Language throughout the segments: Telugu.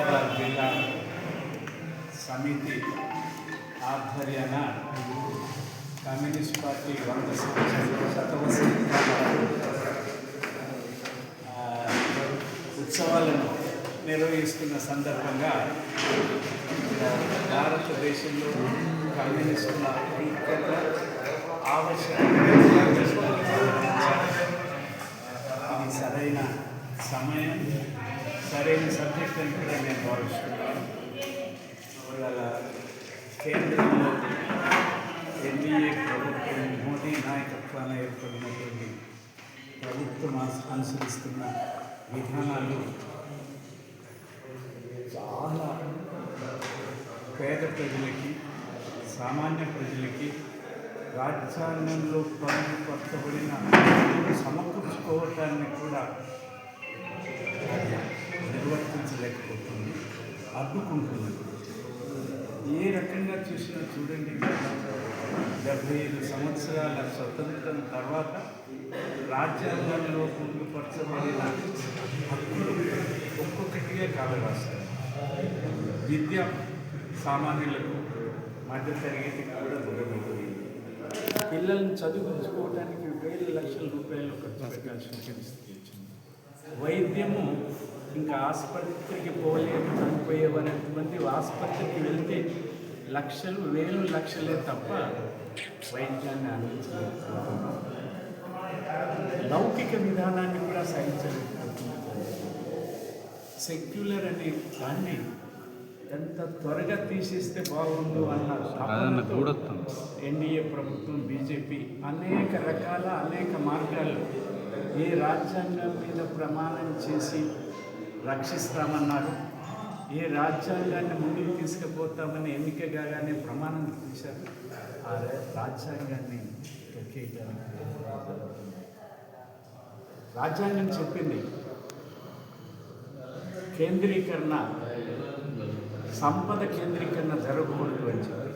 నిజామాబాద్ జిల్లా సమితి ఆధ్వర్యాన కమ్యూనిస్ట్ పార్టీ 100 సంవత్సరాల శతవసంతాల ఉత్సవాలను నిర్వహిస్తున్న సందర్భంగా భారతదేశంలో కమ్యూనిస్టుల ఐక్యత ఆవశ్యకత ఇది సరైన సమయం, సరైన సబ్జెక్ట్ అని కూడా నేను భావిస్తున్నాను. ఇవాళ కేంద్రంలో ఎన్డీఏ ప్రభుత్వం మోదీ నాయకత్వాన ఏర్పడినటువంటి ప్రభుత్వం అనుసరిస్తున్న విధానాలు చాలా పేద ప్రజలకి, సామాన్య ప్రజలకి రాజ్యాంగంలో పొందుపరచబడిన సమకూర్చుకోవటాన్ని కూడా నిర్వర్తించలేకపోతుంది, అడ్డుకుంటుంది. ఏ రకంగా చూసినా చూడండి, 75 సంవత్సరాల స్వతంత్రం తర్వాత రాజ్యాంగంలో పొందుపరచబడిన హక్కులు ఒక్కొక్కటిగా కాలరాస్తారు. విద్య సామాన్యులకు, మధ్యతరగతికి కూడా దూరమైపోయింది. పిల్లల్ని చదివించుకోవడానికి వేల లక్షల రూపాయలు ఖర్చు పెట్టాల్సిన పరిస్థితి వచ్చింది. వైద్యము ఇంకా ఆసుపత్రికి పోలేని చనిపోయేవారంతమంది ఆసుపత్రికి వెళ్తే లక్షలు, వేలు లక్షలే తప్ప వైద్యాన్ని అందించలేకపోతున్నారు. లౌకిక విధానాన్ని కూడా సాధించలేకపోతున్నారు. సెక్యులర్ అనే దాన్ని ఎంత త్వరగా తీసేస్తే బాగుండు అన్న ఎన్డీఏ ప్రభుత్వం, బీజేపీ అనేక రకాల అనేక మార్గాలు ఏ రాజ్యాంగం మీద ప్రమాణం చేసి రక్షిస్తామన్నారు, ఏ రాజ్యాంగాన్ని ముందుకు తీసుకుపోతామని ఎన్నిక కాగానే ప్రమాణం చేశారు, ఆ రాజ్యాంగాన్ని తొక్కేయడానికి రాజ్యాంగం చెప్పింది కేంద్రీకరణ, సంపద కేంద్రీకరణ జరగకూడదు అని చెప్పి.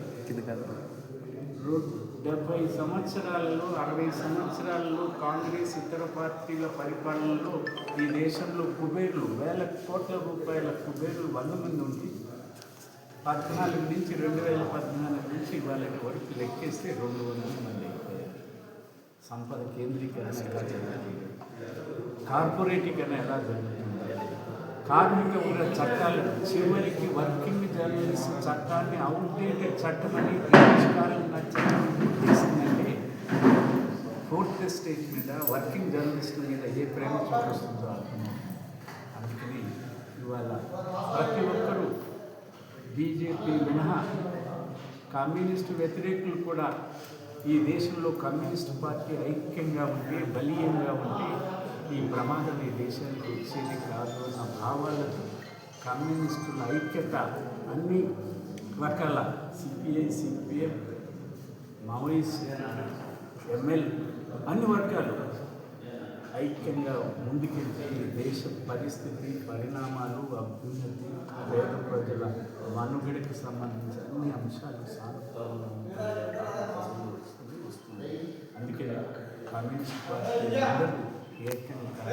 70 సంవత్సరాలలో 60 సంవత్సరాలలో కాంగ్రెస్ ఇతర పార్టీల పరిపాలనలో ఈ దేశంలో కుబేర్లు, వేల కోట్ల రూపాయల కుబేర్లు 100 మంది ఉంది. 14 నుంచి 2014 నుంచి వాళ్ళకి వరకు లెక్కేస్తే 200 మంది అయిపోయారు. సంపద కేంద్రీకరణ ఎలా జరుగుతుంది, కార్పొరేటీకరణ ఎలా జరుగుతుంది, కార్మిక ఊర చట్టాలు చివరికి వర్కింగ్ జర్నలిస్ట్ చట్టాన్ని అవుట్డేటెడ్ చట్టమని పరిష్కారం చేసిందంటే 4th ఎస్టేట్ మీద, వర్కింగ్ జర్నలిస్టుల మీద ఏ ప్రేమ చూపిస్తుందో అర్థం. అందుకని ఇవాళ ప్రతి ఒక్కరూ బీజేపీ మినహా కమ్యూనిస్టు వ్యతిరేకులు కూడా ఈ దేశంలో కమ్యూనిస్టు పార్టీ ఐక్యంగా ఉంటే, బలీయంగా ఉంటే ఈ ప్రమాదం ఈ దేశానికి వచ్చేది కాదు అన్న భావాలతో కమ్యూనిస్టుల ఐక్యత అన్ని రకాల సిపిఐ, సిపిఎం, మావోయిస్ట్, ఎంఎల్ అన్ని వర్గాలు ఐక్యంగా ముందుకెళ్తే ఈ దేశ పరిస్థితి, పరిణామాలు, అభ్యున్నతి, పేద ప్రజల మనుగడకు సంబంధించిన అన్ని అంశాలు సానుకూలంగా వస్తుంది. అందుకే కమ్యూనిస్ట్ పార్టీ అందరూ ఏకంగా